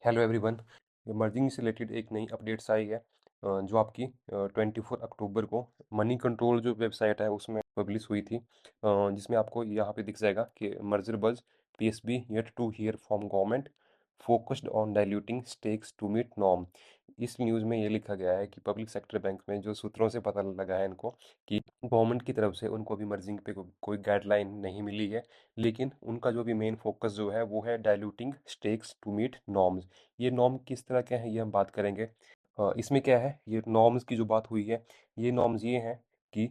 Hello everyone. Merging से related एक नई अपडेट्स आई है जो आपकी 24 अक्टूबर को मनी कंट्रोल जो वेबसाइट है उसमें पब्लिश हुई थी, जिसमें आपको यहाँ पे दिख जाएगा कि merger buzz PSB yet to hear from government focused on diluting stakes to meet norm. इस न्यूज़ में ये लिखा गया है कि पब्लिक सेक्टर बैंक में जो सूत्रों से पता लगा है इनको कि गवर्नमेंट की तरफ से उनको अभी मर्जिंग पे कोई गाइडलाइन नहीं मिली है, लेकिन उनका जो भी मेन फोकस जो है वो है diluting stakes to meet norms. ये नॉर्म किस तरह के हैं ये हम बात करेंगे। इसमें क्या है, ये नॉर्म्स की जो बात हुई है, ये नॉर्म्स ये हैं कि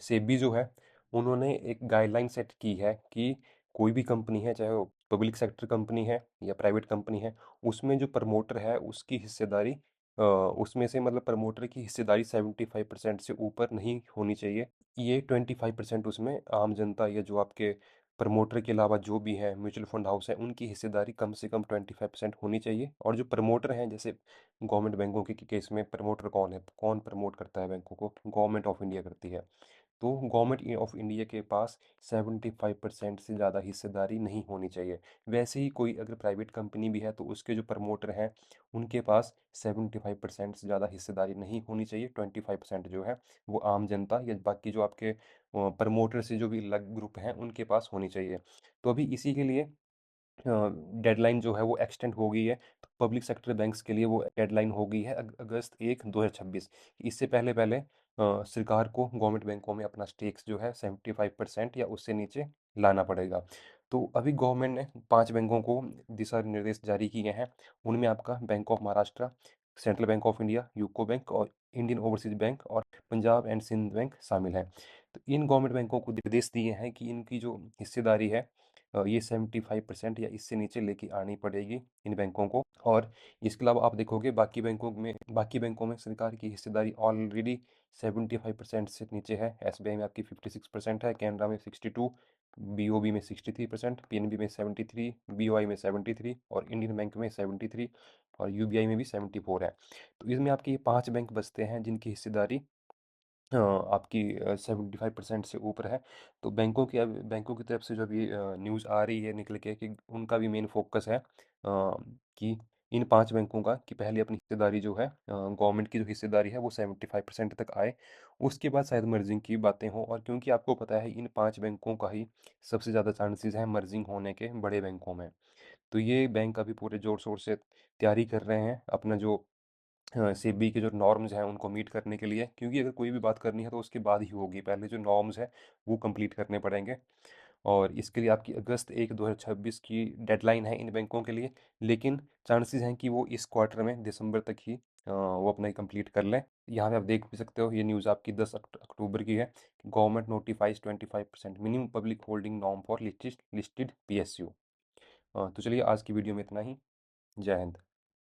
सेबी जो है उन्होंने एक गाइडलाइन सेट की है कि कोई भी कंपनी है, चाहे वो पब्लिक सेक्टर कंपनी है या प्राइवेट कंपनी है, उसमें जो प्रमोटर है उसकी हिस्सेदारी उसमें से मतलब प्रमोटर की हिस्सेदारी 75% से ऊपर नहीं होनी चाहिए। ये 25% उसमें आम जनता या जो आपके प्रमोटर के अलावा जो भी है म्यूचुअल फंड हाउस है उनकी हिस्सेदारी कम से कम 25% होनी चाहिए। और जो प्रमोटर हैं, जैसे गवर्नमेंट बैंकों के केस में प्रमोटर कौन है, कौन प्रमोट करता है बैंकों को, गवर्नमेंट ऑफ इंडिया करती है। तो गवर्नमेंट ऑफ इंडिया के पास 75% से ज़्यादा हिस्सेदारी नहीं होनी चाहिए। वैसे ही कोई अगर प्राइवेट कंपनी भी है तो उसके जो प्रमोटर हैं उनके पास 75% से ज़्यादा हिस्सेदारी नहीं होनी चाहिए। 25% जो है वो आम जनता या बाकी जो आपके प्रमोटर से जो भी अलग ग्रुप हैं उनके पास होनी चाहिए। तो अभी इसी के लिए डेडलाइन जो है वो एक्सटेंड हो गई है। तो पब्लिक सेक्टर बैंक्स के लिए वो डेडलाइन हो गई है अगस्त 1 2026। इससे पहले पहले सरकार को गवर्नमेंट बैंकों में अपना स्टेक्स जो है 75% या उससे नीचे लाना पड़ेगा। तो अभी गवर्नमेंट ने 5 बैंकों को दिशा निर्देश जारी किए हैं। उनमें आपका bank of Maharashtra, central bank of India, UCO bank और इंडियन ओवरसीज बैंक और पंजाब एंड सिंध बैंक शामिल हैं। तो इन गवर्नमेंट बैंकों को निर्देश दिए हैं कि इनकी जो हिस्सेदारी है ये 75% या इससे नीचे लेके आनी पड़ेगी इन बैंकों को। और इसके अलावा आप देखोगे बाकी बैंकों में सरकार की हिस्सेदारी ऑलरेडी 75% से नीचे है। एसबीआई में आपकी 56% है, कैनरा में 62, बीओबी में 63%, पीएनबी में 73, बीओआई में 73 और इंडियन बैंक में 73 और यूबीआई में भी 74 है। तो इसमें आपके ये 5 बैंक बचते हैं जिनकी हिस्सेदारी आपकी 75% से ऊपर है। तो बैंकों की तरफ से जो भी न्यूज़ आ रही है निकल के कि उनका भी मेन फोकस है कि इन 5 बैंकों का कि पहले अपनी हिस्सेदारी जो है गवर्नमेंट की जो हिस्सेदारी है वो 75% तक आए, उसके बाद शायद मर्जिंग की बातें हों। और क्योंकि आपको पता है इन 5 बैंकों का ही सबसे ज़्यादा चांसेस हैं मर्जिंग होने के बड़े बैंकों में। तो ये बैंक अभी पूरे ज़ोर शोर से तैयारी कर रहे हैं अपना जो सेबी के जो नॉर्म्स हैं उनको मीट करने के लिए, क्योंकि अगर कोई भी बात करनी है तो उसके बाद ही होगी, पहले जो नॉर्म्स है वो कंप्लीट करने पड़ेंगे। और इसके लिए आपकी अगस्त 1 2026 की डेडलाइन है इन बैंकों के लिए। लेकिन चांसेस हैं कि वो इस क्वार्टर में दिसंबर तक ही वो अपना कंप्लीट कर लें। यहाँ पे आप देख भी सकते हो, ये न्यूज़ आपकी 10 अक्टूबर की है। Government notifies 25% minimum public holding norm for listed PSU. तो चलिए आज की वीडियो में इतना ही। जय हिंद।